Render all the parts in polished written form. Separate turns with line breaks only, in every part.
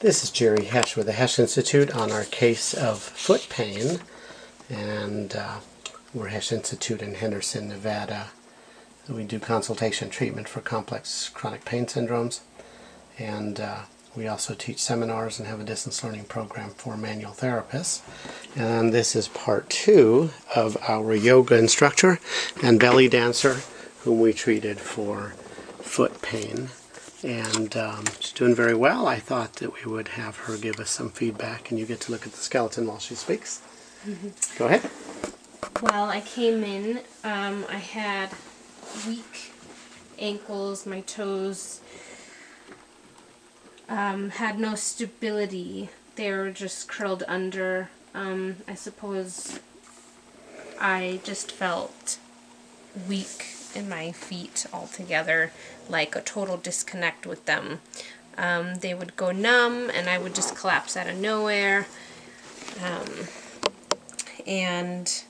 This is Jerry Hesch with the Hesch Institute on our case of foot pain, and we're Hesch Institute in Henderson, Nevada. We do consultation treatment for complex chronic pain syndromes, and we also teach seminars and have a distance learning program for manual therapists. And this is part 2 of our yoga instructor and belly dancer whom we treated for foot pain. And she's doing very well. I thought that we would have her give us some feedback, and you get to look at the skeleton while she speaks. Mm-hmm. Go ahead.
Well, I came in, I had weak ankles, my toes had no stability. They were just curled under. I suppose I just felt weak in my feet altogether, like a total disconnect with them. They would go numb and I would just collapse out of nowhere. And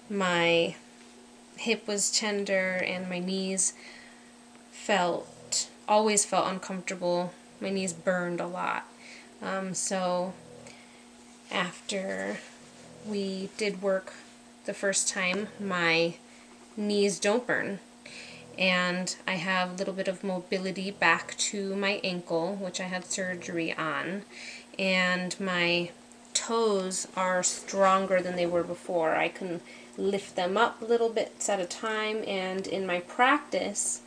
my hip was tender and my knees always felt uncomfortable. My knees burned a lot. So after we did work the first time, my knees don't burn, and I have a little bit of mobility back to my ankle, which I had surgery on, and my toes are stronger than they were before. I can lift them up little bits at a time, and in my practice,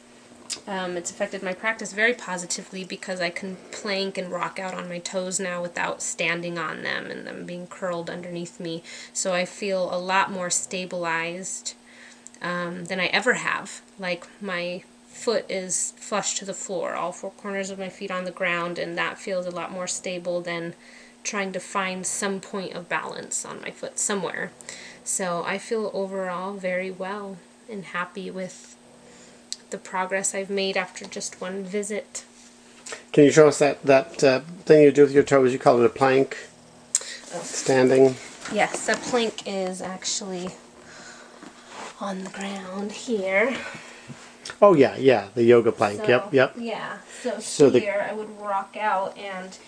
it's affected my practice very positively because I can plank and rock out on my toes now without standing on them and them being curled underneath me. So I feel a lot more stabilized than I ever have. Like, my foot is flush to the floor, all 4 corners of my feet on the ground, and that feels a lot more stable than trying to find some point of balance on my foot somewhere. So I feel overall very well and happy with the progress I've made after just one visit.
Can you show us that thing you do with your toes? You call it a plank? Standing?
Yes, a plank is actually on the ground here.
Oh yeah, the yoga plank.
So,
Yep.
Yeah, so here I would rock out, and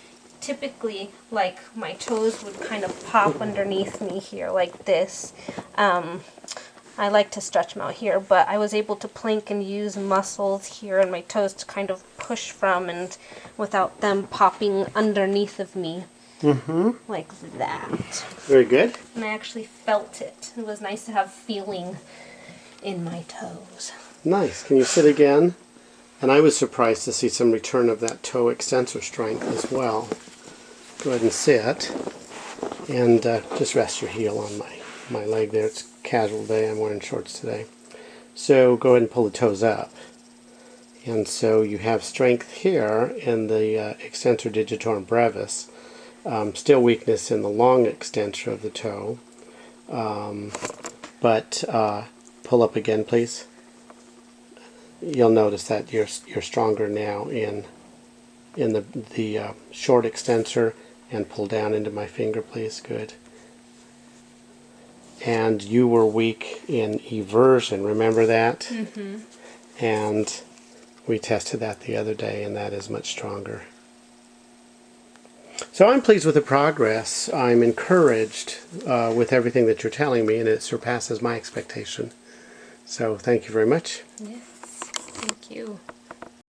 typically, like, my toes would kind of pop underneath me here like this. I like to stretch them out here, but I was able to plank and use muscles here and my toes to kind of push from and without them popping underneath of me. Mm-hmm. Like that.
Very good.
And I actually felt it. It was nice to have feeling in my toes.
Nice. Can you sit again? And I was surprised to see some return of that toe extensor strength as well. Go ahead and sit. And just rest your heel on my leg there. It's a casual day. I'm wearing shorts today. So go ahead and pull the toes up. And so you have strength here in the extensor digitorum brevis. Still weakness in the long extensor of the toe. But pull up again, please. You'll notice that you're stronger now in the short extensor, and pull down into my finger, please. Good. And you were weak in eversion, remember that? Mm-hmm. And we tested that the other day, and that is much stronger. So I'm pleased with the progress. I'm encouraged with everything that you're telling me, and it surpasses my expectation. So thank you very much.
Yes, thank you.